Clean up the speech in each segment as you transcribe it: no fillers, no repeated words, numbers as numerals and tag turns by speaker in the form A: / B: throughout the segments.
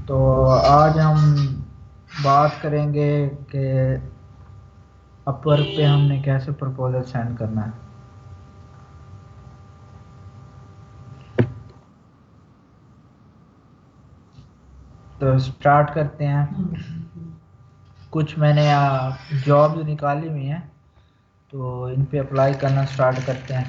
A: तो आज हम बात करेंगे कि अपवर्क पे हमने कैसे प्रपोजल सेंड करना है। तो स्टार्ट करते हैं। कुछ मैंने जॉब निकाली हुई हैं, तो इन पे अप्लाई करना स्टार्ट करते हैं।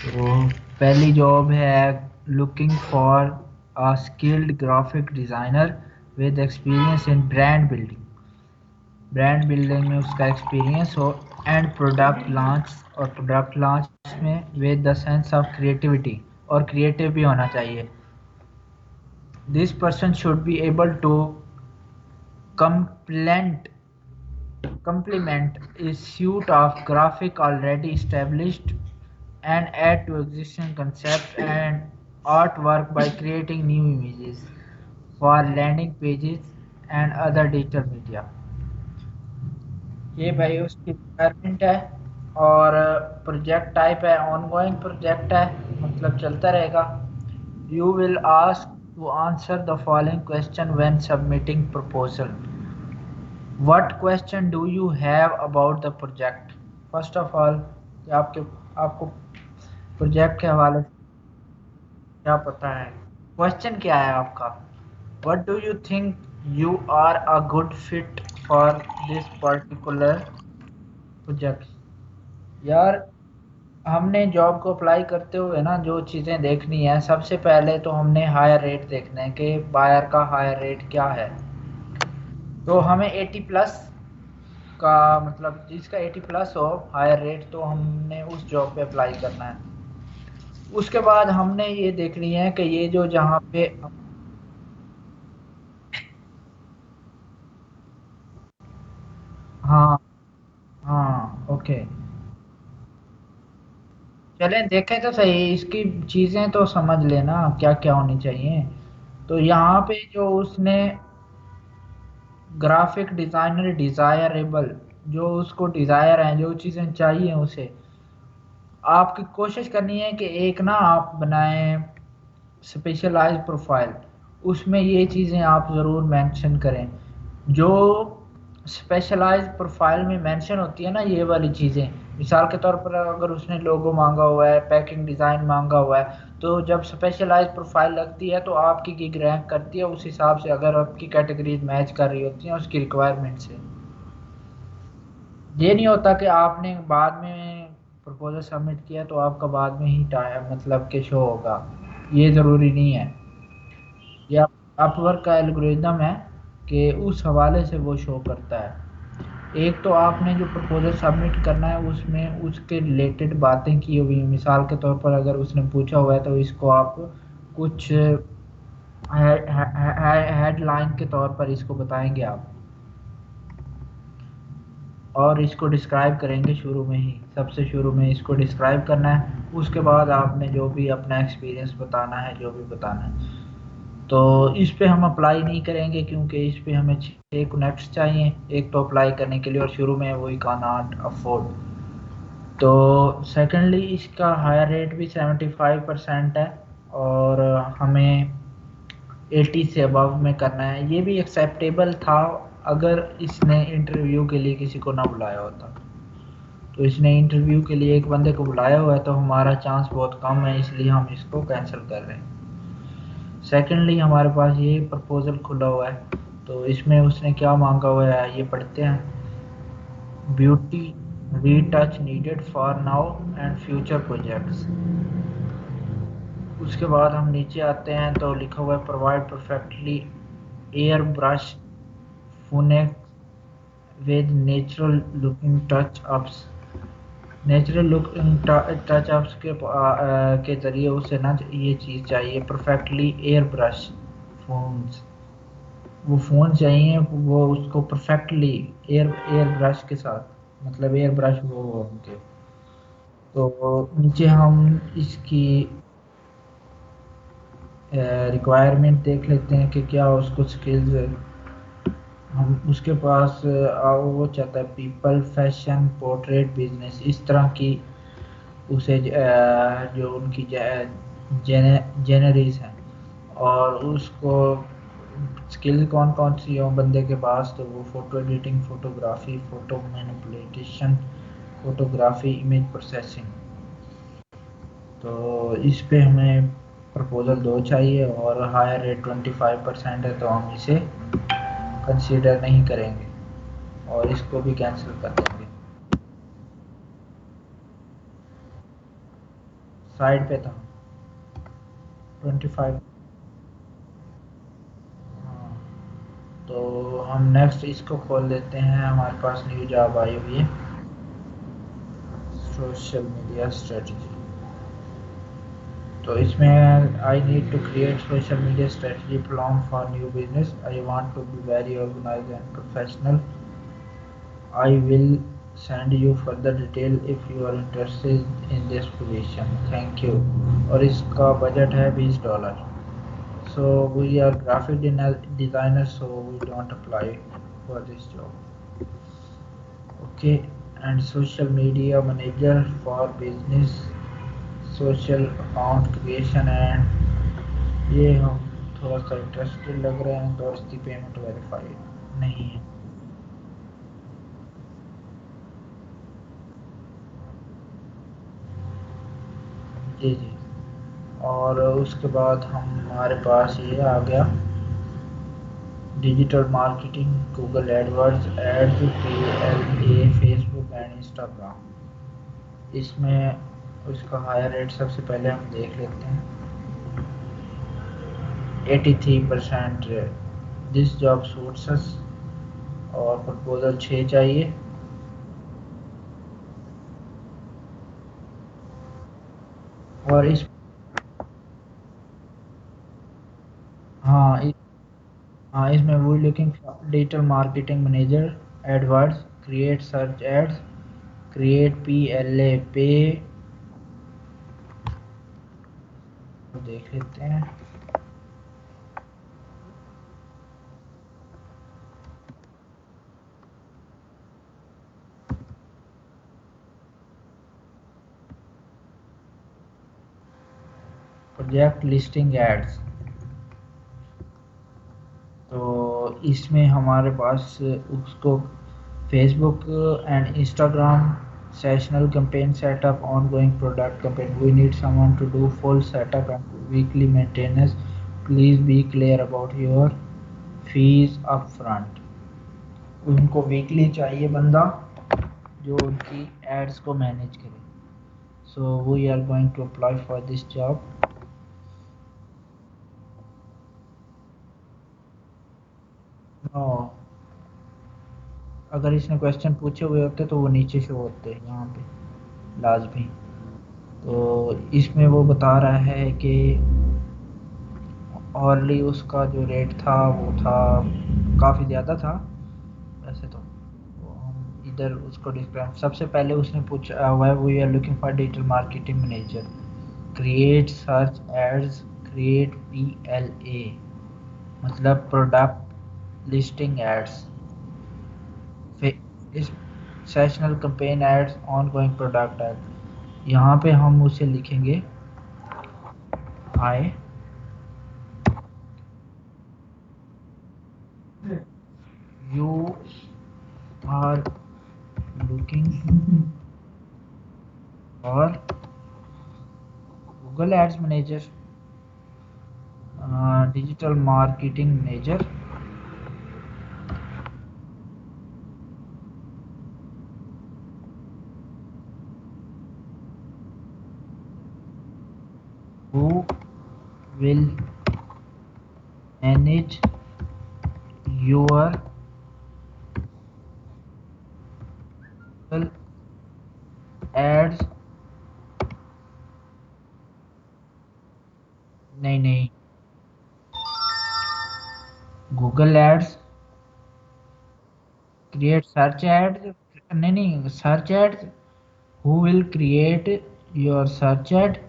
A: तो पहली जॉब है looking for a skilled graphic designer with experience in brand building में उसका एक्सपीरियंस हो, एंड प्रोडक्ट लॉन्च, और प्रोडक्ट लॉन्च में with the sense of creativity, और क्रिएटिव भी होना चाहिए। This person should be able to complement complement a suite of graphic already established and add to existing concepts and artwork by creating new images for landing pages and other digital media। ये भाई उसकी requirement है। और project type है ongoing project है, मतलब चलता रहेगा। You will ask to answer the following question when submitting proposal. What question do you have about the project. First of all, आपको प्रोजेक्ट के हवाले से क्या पता है। क्वेश्चन क्या है आपका। What do you think you are a good fit for this particular project. यार, हमने जॉब को अप्लाई करते हुए ना जो चीज़ें देखनी है, सबसे पहले तो हमने हायर रेट देखना है कि बायर का हायर रेट क्या है। तो हमें 80 प्लस का, मतलब जिसका 80 प्लस हो हायर रेट, तो हमने उस जॉब पे अप्लाई करना है। उसके बाद हमने ये देखनी है कि ये जो जहाँ पे, हाँ हाँ ओके, चलें देखें तो सही, इसकी चीज़ें तो समझ लेना क्या क्या होनी चाहिए। तो यहाँ पे जो उसने ग्राफिक डिज़ाइनर डिज़ायरेबल, जो उसको डिज़ायर है, जो चीज़ें चाहिए उसे, आपकी कोशिश करनी है कि एक ना आप बनाएं स्पेशलाइज प्रोफाइल। उसमें ये चीज़ें आप ज़रूर मेंशन करें। जो स्पेशलाइज प्रोफाइल में मेंशन होती है ना, ये वाली चीज़ें, मिसाल के तौर पर अगर उसने लोगो मांगा हुआ है, पैकिंग डिज़ाइन मांगा हुआ है, तो जब स्पेशलाइज प्रोफाइल लगती है तो आपकी गिग रैंक करती है उस हिसाब से, अगर आपकी कैटेगरीज मैच कर रही होती हैं उसकी रिक्वायरमेंट से। ये नहीं होता कि आपने बाद में प्रपोजल सबमिट किया तो आपका बाद में ही टाइम, मतलब कि शो होगा। ये ज़रूरी नहीं है। ये अपवर्क का एल्गोरिदम है कि उस हवाले से वो शो करता है। एक तो आपने जो प्रपोजल सबमिट करना है उसमें उसके रिलेटेड बातें की हुई हैं। मिसाल के तौर पर अगर उसने पूछा हुआ है तो इसको आप कुछ हेडलाइन के तौर पर इसको बताएंगे आप, और इसको डिस्क्राइब करेंगे शुरू में ही, सबसे शुरू में इसको डिस्क्राइब करना है। उसके बाद आपने जो भी अपना एक्सपीरियंस बताना है, जो भी बताना है। तो इस पे हम अप्लाई नहीं करेंगे क्योंकि इस पे हमें 6 कनेक्ट्स चाहिए एक तो अप्लाई करने के लिए, और शुरू में वही कानॉट अफोर्ड। तो सेकेंडली इसका हायर रेट भी 75% है, और हमें 80 से अबव में करना है। ये भी एक्सेप्टेबल था अगर इसने इंटरव्यू के लिए किसी को ना बुलाया होता। तो इसने इंटरव्यू के लिए एक बंदे को बुलाया हुआ है, तो हमारा चांस बहुत कम है, इसलिए हम इसको कैंसिल कर रहे हैं। सेकेंडली हमारे पास ये प्रपोजल खुला हुआ है, तो इसमें उसने क्या मांगा हुआ है ये पढ़ते हैं। Beauty retouch needed for now and future projects. उसके बाद हम नीचे आते हैं तो लिखा हुआ है प्रोवाइड परफेक्टली एयर ब्रश फूनेक with natural looking touch ups. Natural look touch ups के ज़रिए उसे ना ये चीज़ चाहिए, परफेक्टली एयर ब्रश फोन्स। वो फ़ोन चाहिए, वो उसको परफेक्टली एयर एयर ब्रश के साथ, मतलब एयर ब्रश वो उनके। तो नीचे हम इसकी रिक्वायरमेंट देख लेते हैं कि क्या उसको स्किल्स। हम उसके पास वो चाहता है पीपल फैशन पोर्ट्रेट बिजनेस, इस तरह की उसे जो उनकी जेनरीज हैं, और उसको स्किल कौन कौन सी हो बंदे के पास, तो वो photo editing, photography, photo manipulation, photography, image processing. तो इस पे हमें प्रपोज़ल 2 चाहिए और हायर रेट 25% है, तो हम इसे कंसीडर नहीं करेंगे और इसको भी कैंसिल कर देंगे। साइड पे था 25। हाँ, तो हम नेक्स्ट इसको खोल लेते हैं। हमारे पास न्यू जॉब आई हुई है, सोशल मीडिया स्ट्रेटजी। तो इसमें I need to create social media strategy plan for new business, I want to be very organised and professional, I will send you further detail if you are interested in this position, thank you। और इसका budget है $20। so we are graphic designers, so we don't apply for this job, okay। and social media manager for business social account creation, and ये हम थोड़ा सा interested लग रहे हैं, तो इसकी पेमेंट वेरीफाइड नहीं है। जी जी। और उसके बाद हमारे पास ये आ गया digital marketing, Google AdWords, ads, PLA, Facebook and Instagram. इसमें उसका हायर रेट सबसे पहले हम देख लेते हैं। 83% दिस जॉब सूट्स अस, और प्रपोजल 6 चाहिए। और इस हाँ हाँ, इसमें वो looking digital marketing manager, AdWords, create search ads, create PLA पे, देख लेते हैं। प्रोजेक्ट लिस्टिंग एड्स, तो इसमें हमारे पास उसको Facebook and Instagram sessional campaign setup, ongoing product campaign, we need someone to do full setup and weekly maintenance, please be clear about your fees up front। उनको weekly चाहिए बंदा जो उनकी ads को मैनेज करे। So we are going to apply for this job. No, अगर इसने question पूछे हुए होते तो वो नीचे शो होते हैं यहाँ पे लाजमी। तो इसमें वो बता रहा है कि ऑनली उसका जो रेट था वो था काफ़ी ज़्यादा था वैसे तो। हम इधर उसको डिस्क्राइब, सबसे पहले उसने पूछा why we are looking for digital marketing manager, create search ads, create PLA मतलब प्रोडक्ट लिस्टिंग एड्स, इस seasonal campaign ads, ongoing product ad. यहाँ पे हम उसे लिखेंगे hi you are looking for Google Ads Manager, Digital Marketing Manager who will manage your Google Ads। नहीं नहीं, Google Ads, create search ads, नहीं नहीं, search ads, who will create your search ad,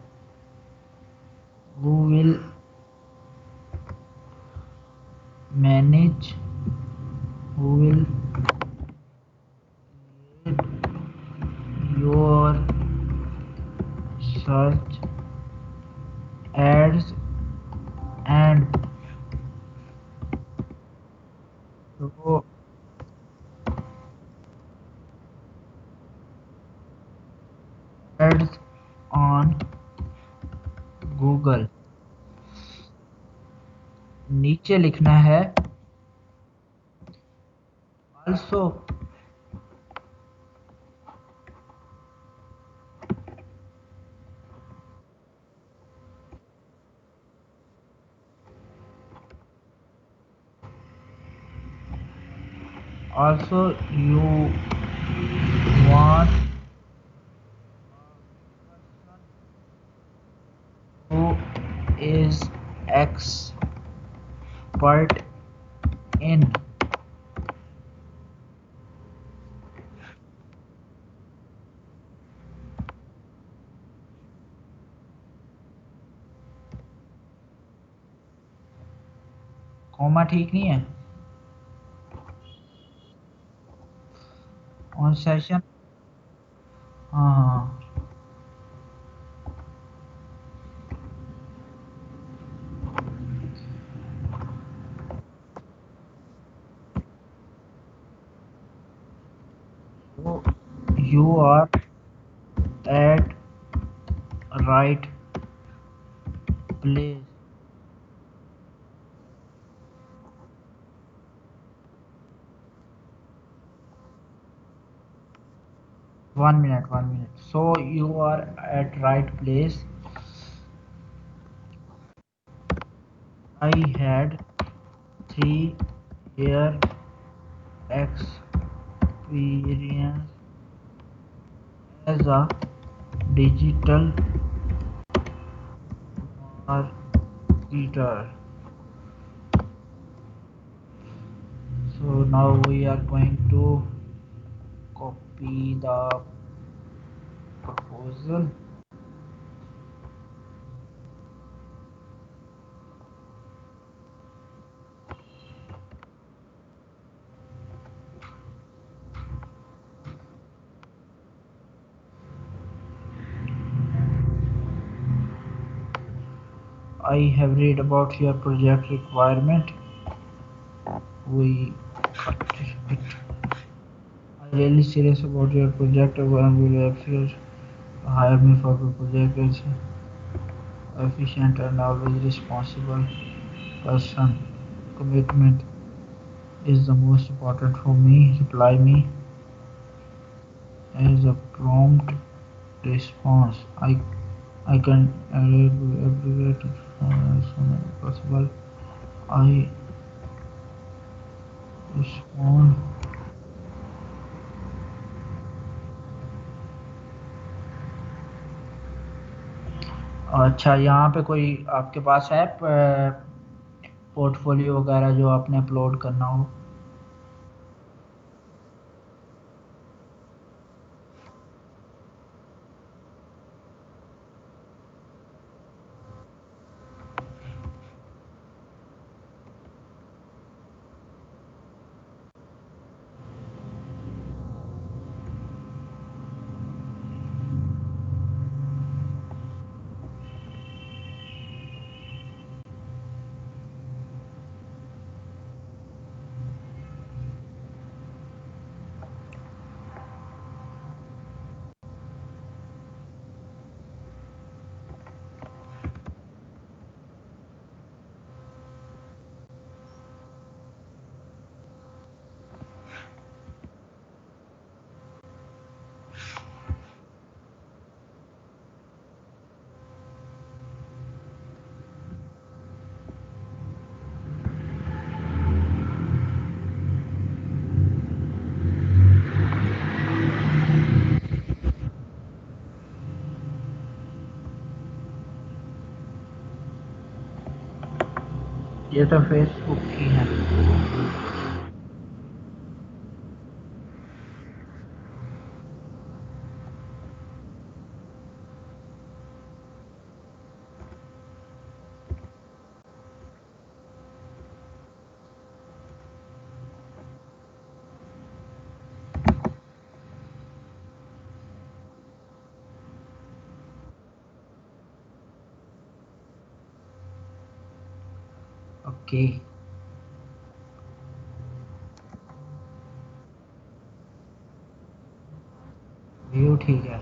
A: who will manage, who will create your search ads and नीचे लिखना है also also you want who is expert in comma ठीक नहीं है on session हाँ हाँ so you are at right place 1 minute so you are at right place I had 3 year experience as a digital marketer. So now we are going to copy the proposal. I have read about your project requirement. We cut it. I really serious about your project and will absolutely hire me for the project as efficient and always responsible person. Commitment is the most important for me. Reply me as a prompt response. I can abbreviate it as soon as possible. I respond. अच्छा यहाँ पे कोई आपके पास है portfolio वगैरह जो आपने upload करना हो ये तो फेसबुक की है ओके व्यू ठीक है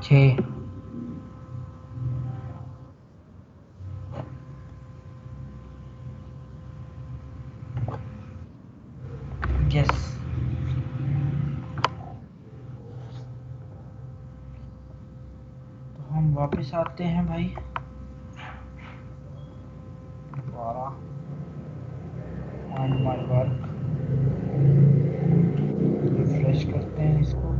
A: 6। यस। तो हम वापस आते हैं भाई। 12। Find my work. रिफ्रेश करते हैं इसको।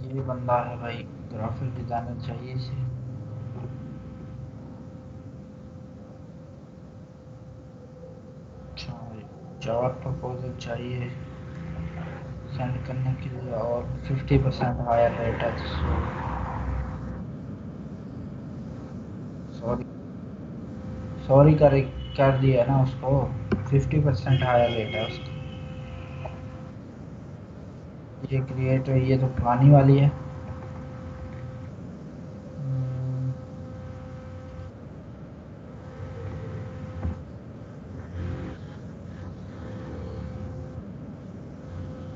A: ये बंदा है भाई, ग्राफिक डिजाइनर चाहिए इसे। अच्छा भाई, जॉब प्रपोजल चाहिए सेंड करने के लिए, और 50% हायर रेट है। सॉरी, सॉरी कर दिया ना उसको। 50% हायर रेट है उसका। ये क्रिएट, ये तो पुरानी वाली है। हम्म,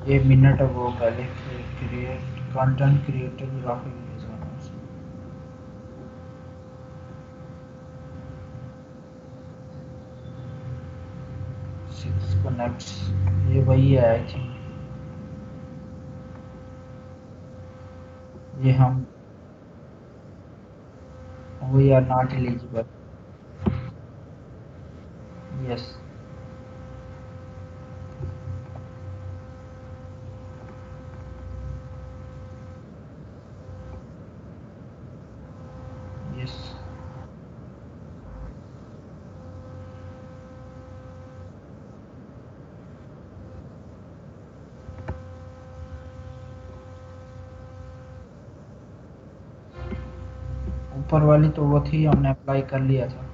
A: ये मिनट वो पहले create content creator graphic designer. 6 connects, ये वही है आई थिंक। ये हम, we are not eligible. Yes. Yes. ऊपर वाली तो वो थी, हमने अप्लाई कर लिया था।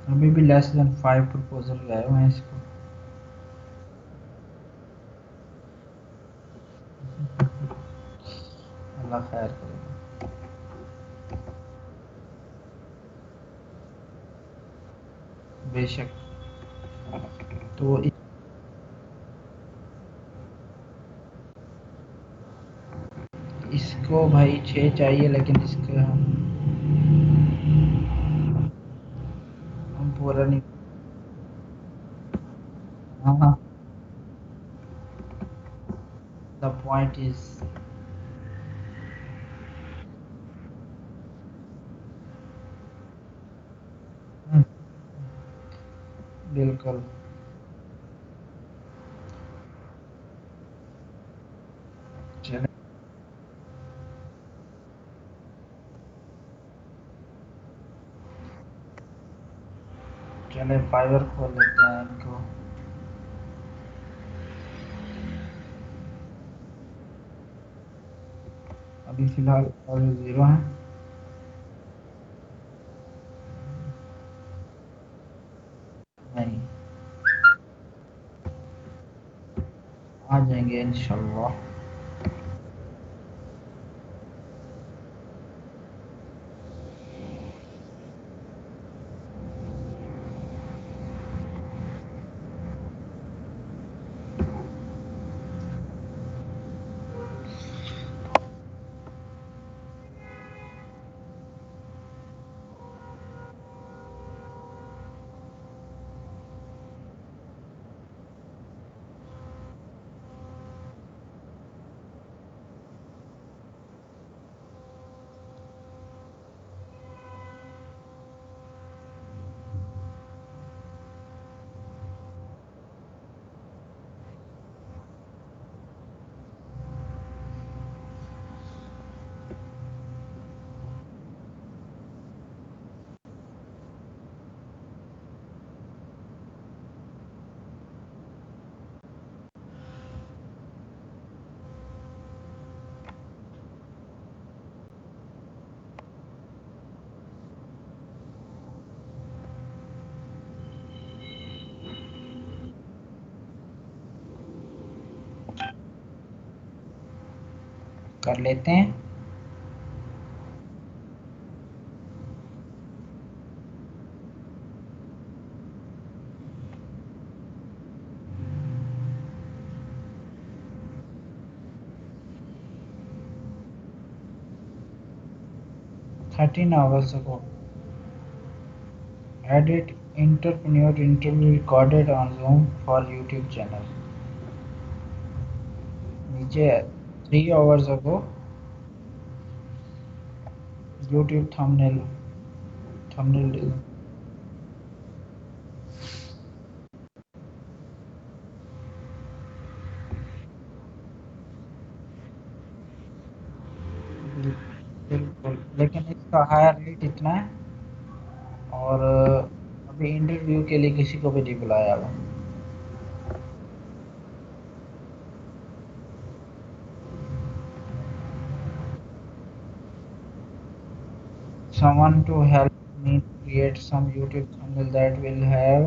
A: अभी भी लेस देन 5 प्रपोजल गए हुए हैं इसको। अल्लाह खैर करेगा। बेशक। तो इसको भाई 6 चाहिए, लेकिन इसके हम पूरा नहीं। हाँ हाँ। द पॉइंट इज, बिल्कुल। चले, चले फाइवर खोल लेते हैं इनको। अभी फिलहाल और 0 है। नहीं, आ जाएंगे इंशाल्लाह। कर लेते हैं। 13 hours ago, edit entrepreneur interview recorded on Zoom for YouTube channel। नीचे 3 hours ago, YouTube thumbnail बिल्कुल, लेकिन इसका हायर रेट इतना है और अभी इंटरव्यू के लिए किसी को भी नहीं बुलाया हुआ। Someone to help me create some YouTube thumbnail that will have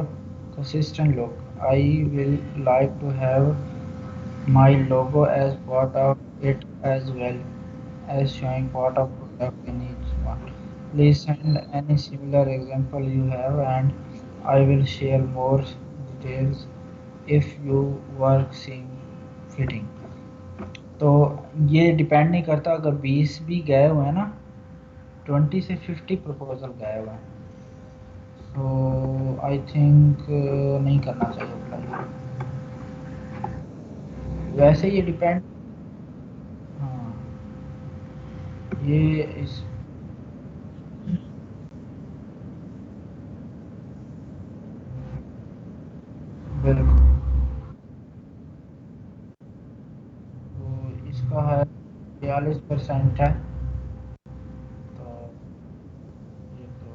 A: consistent look. I will like to have my logo as part of it as well as showing part of product in each one. Please send any similar example you have and I will share more details if you work seem fitting। तो ये depend नहीं करता, अगर 20 भी गए हुए हैं ना, 20 से 50 प्रपोजल गए हुए हैं, तो आई थिंक नहीं करना चाहिए अप्लाई। वैसे ये डिपेंड। हाँ, ये इस बिल्कुल। तो इसका है 42% है। तो ये तो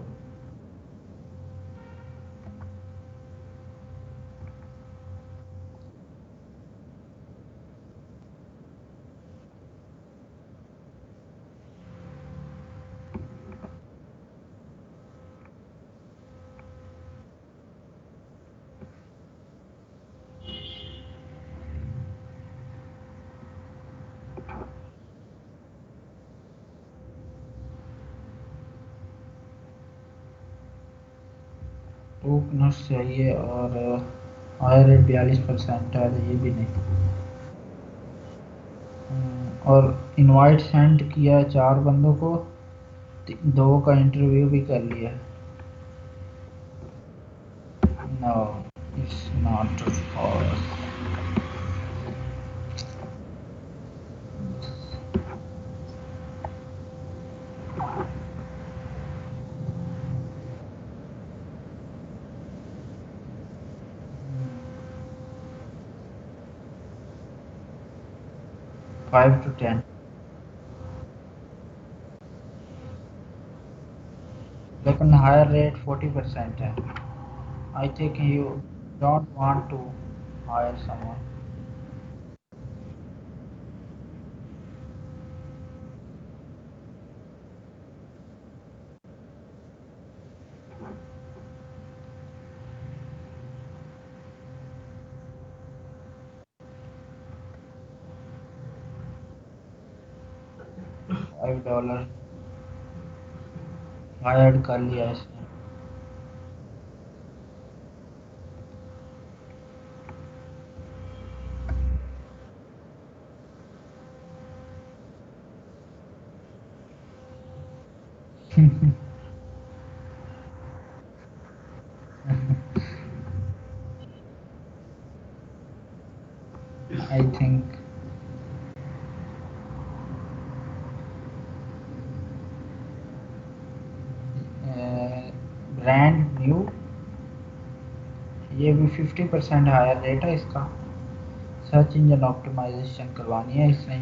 A: टू नट्स चाहिए और हायर रेट 42% है, तो ये भी नहीं। और इनवाइट सेंड किया 4 बंदों को, 2 का इंटरव्यू भी कर लिया। No, it's not for. 5 to 10। लेकिन हायर रेट 40% है। I think you don't want to hire someone. $5 hire कर लिया इसने। आई थिंक ब्रांड न्यू, ये भी 50% हायर रेट है इसका। सर्च इंजन ऑप्टिमाइजेशन करवानी है इसने।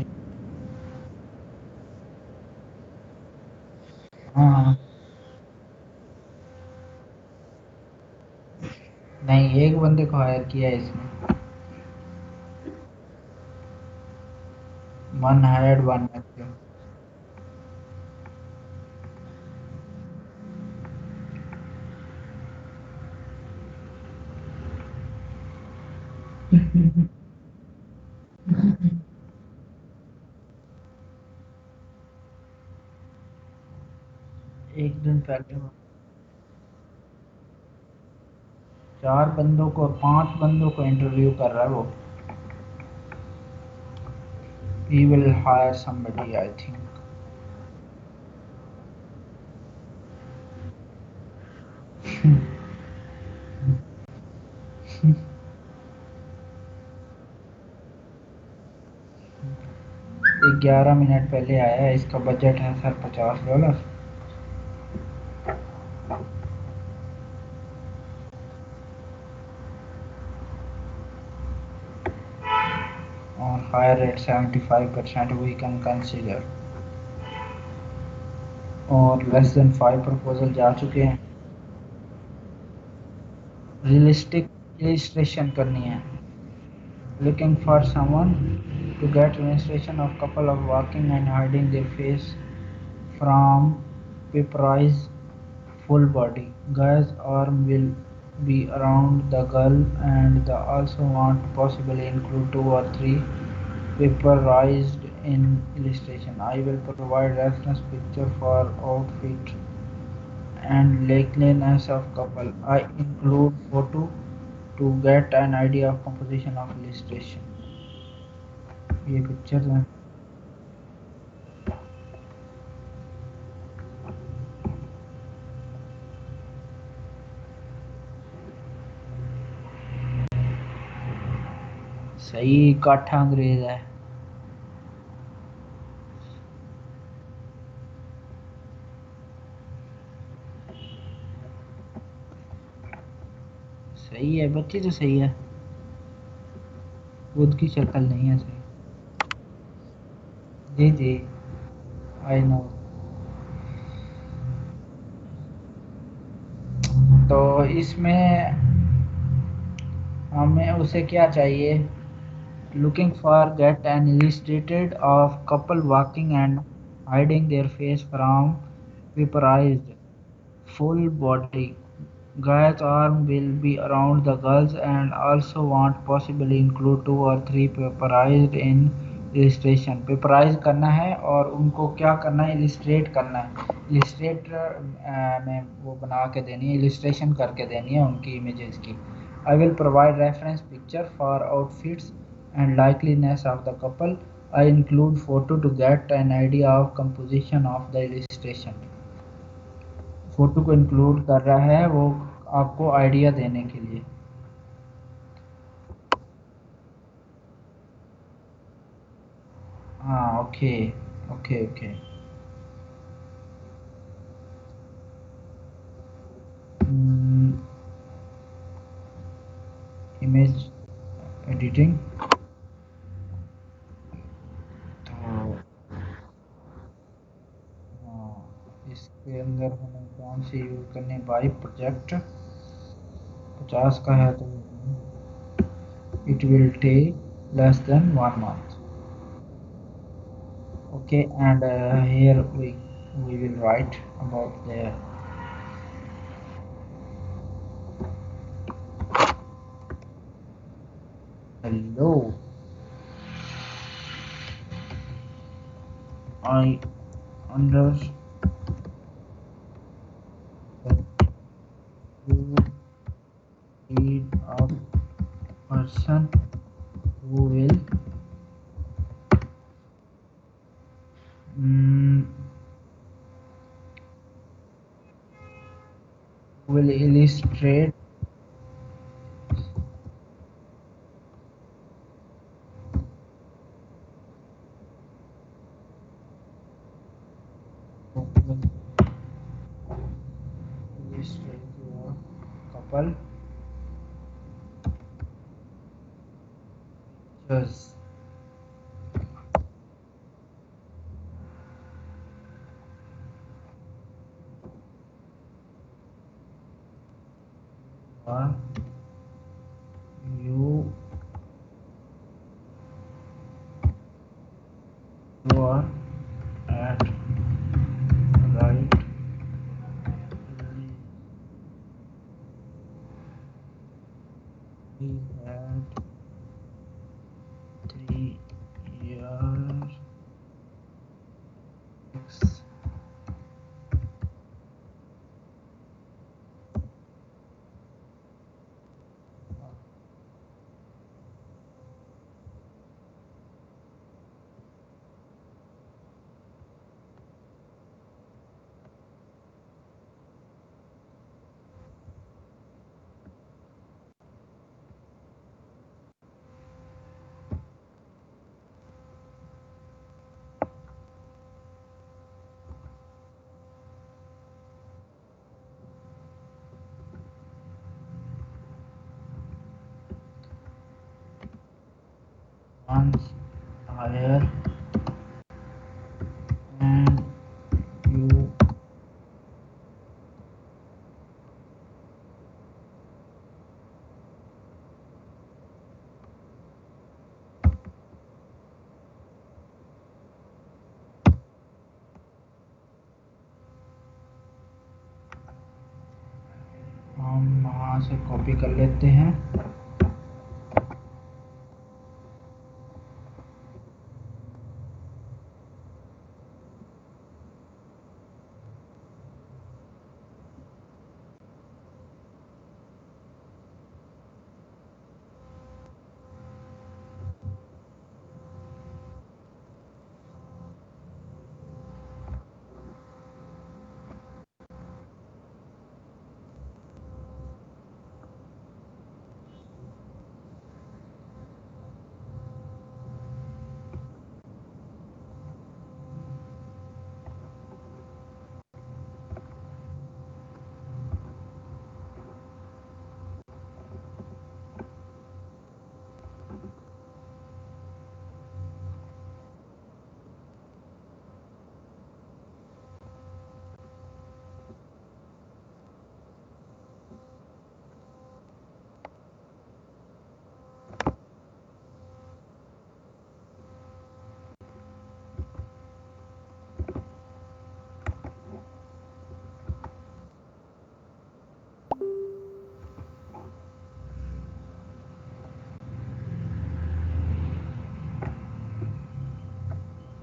A: हाँ, नहीं, एक बंदे को हायर किया है इसने। One hired one active. एक दिन पहले 4 बंदों को 5 बंदों को इंटरव्यू कर रहा है वो। He will hire somebody, I think. ये 11 मिनट पहले आया है, इसका बजट है सर $50। और hire rate 75% we can consider. और लेस देन 5 प्रपोजल जा चुके हैं। रियलिस्टिक इलिस्ट्रेशन करनी है। Looking for someone to get illustration of couple of walking and hiding their face from Piperi's full body. Guy's arm will be around the girl and the also want to possibly include 2 or 3 paperized in illustration. I will provide reference picture for outfit and likeliness of couple. I include photo to get an idea of composition of illustration. ये picture हैं। सही काठा अंग्रेज है। सही है, बच्ची तो सही है, खुद की शक्ल नहीं है सही। जी जी, आई नो। तो इसमें हमें उसे क्या चाहिए? Looking for get an illustrated of couple walking and hiding their face from vaporized full body. Guy's arm will be around the girls and also want possibly include 2 or 3 paperized in illustration. पेपराइज करना है और उनको क्या करना है? Illustrate करना है। Illustrator में वो बना के देनी है, इलिस्ट्रेशन करके देनी है उनकी इमेजेस की। I will provide reference picture for outfits and likeliness of the couple. I include photo to get an idea of composition of the illustration. Photo को इंक्लूड कर रहा है वो आपको आइडिया देने के लिए। हाँ, okay okay okay. Image editing, तो हाँ, इसके अंदर हमें कौन सी यूज़ करनी? बाई प्रोजेक्ट 50 का है तो it will take less than 1 month। Okay, and here we will write about the hello, I understand that you need a person who mm, will illustrate will illustrate your couple pictures. Or you you are at right, he had 3 years higher and you हम वहाँ से copy कर लेते हैं।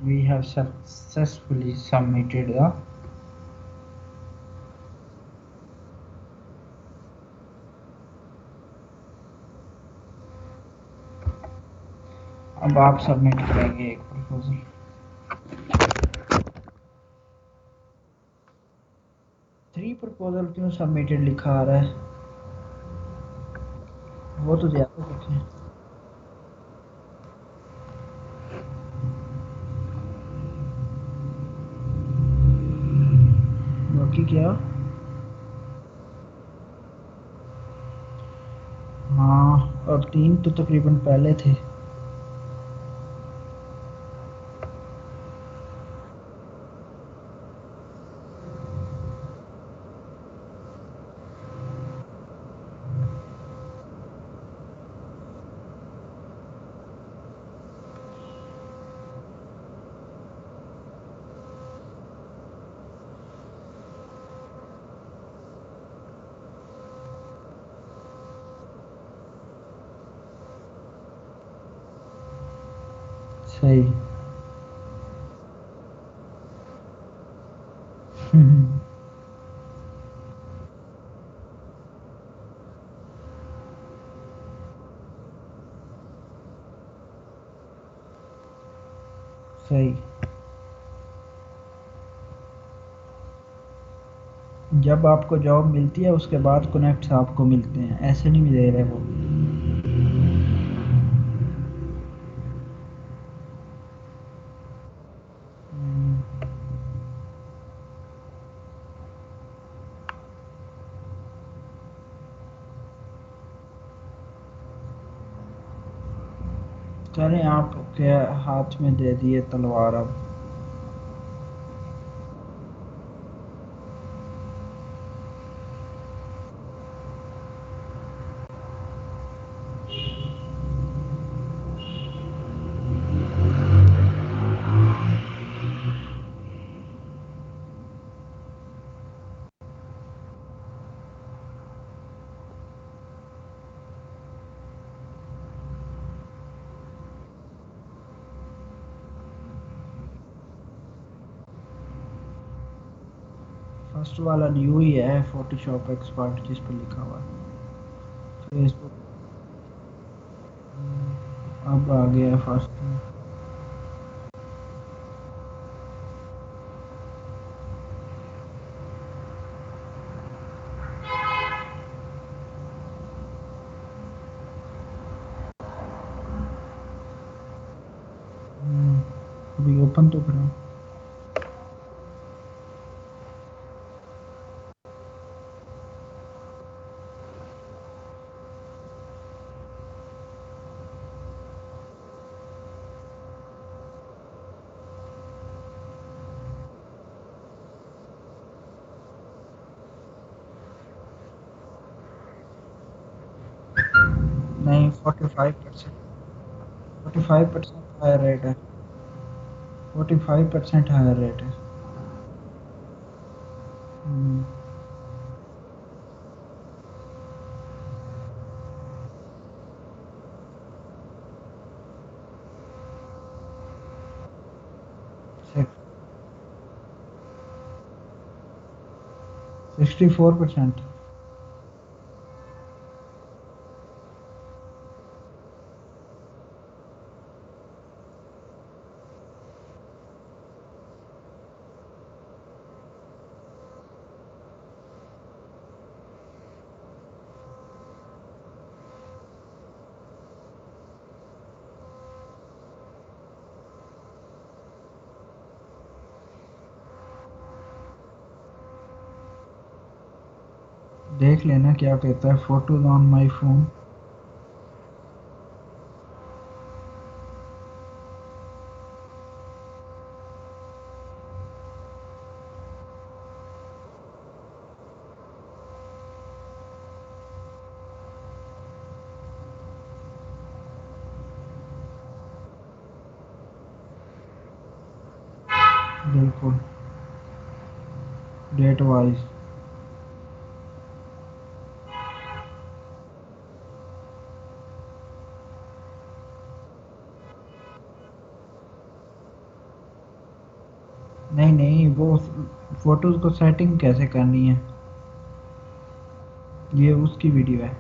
A: We have successfully submitted the अब आप submit करेंगे एक प्रपोजल। 3 प्रपोजल क्यों सबमिटेड लिखा आ रहा है? वो तो ज्यादा लिखे। बाकी क्या? हाँ, और 3 तो तकरीबन पहले थे। सही। सही। जब आपको जॉब मिलती है उसके बाद कनेक्ट्स आपको मिलते हैं, ऐसे नहीं दे रहे वो। हम्म, चलें आपके हाथ में दे दिए तलवार अब। फर्स्ट वाला न्यू ही है, फोटोशॉप एक्सपर्ट जिस पर लिखा हुआ है फेसबुक। अब आ गया फर्स्ट में। अभी ओपन तो करें। नहीं 45%। 45% हायर रेट है। 45% हायर रेट है। 64%। देख लेना क्या कहता है, फोटोज ऑन माई फोन। बिल्कुल, डेट वाइज। नहीं नहीं, वो फोटोज को सेटिंग कैसे करनी है, ये उसकी वीडियो है।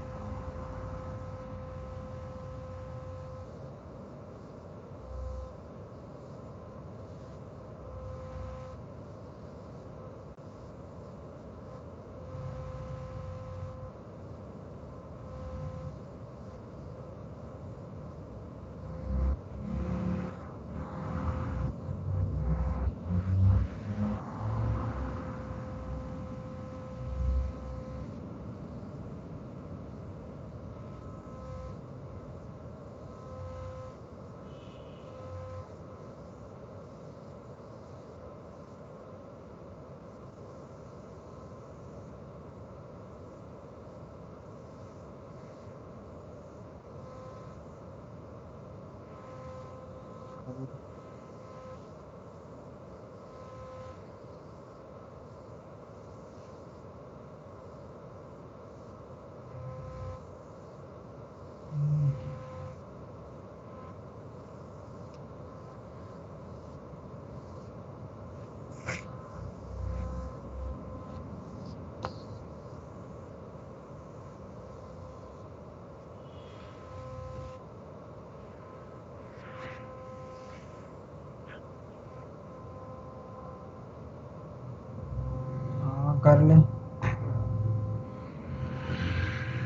A: हाँ कर ले।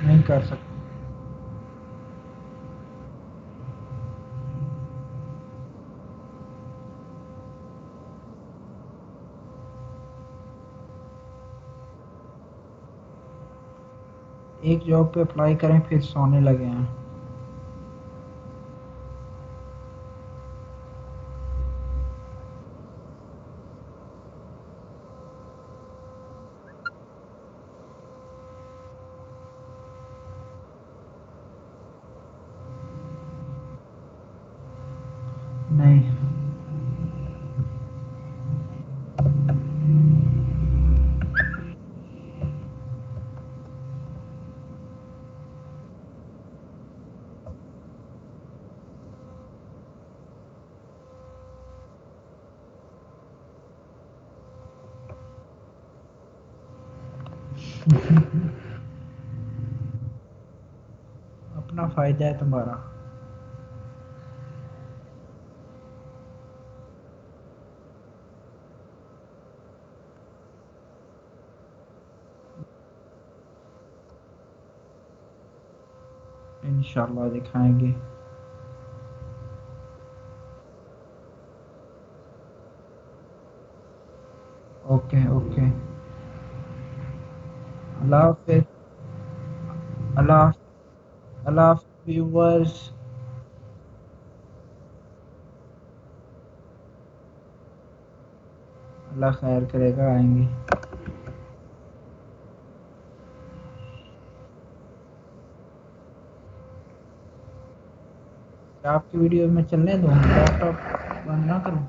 A: नहीं कर सकते। एक जॉब पे अप्लाई करें फिर सोने लगे हैं। नहीं। अपना फायदा है तुम्हारा। इंशाल्लाह दिखाएंगे। Okay okay. अल्लाह हाफिज। अल्लाह। अल्लाह व्यूवर्स। अल्लाह खैर करेगा, आएंगे। आपकी वीडियो में चलने दूँ, लैपटॉप बंद ना करूँ?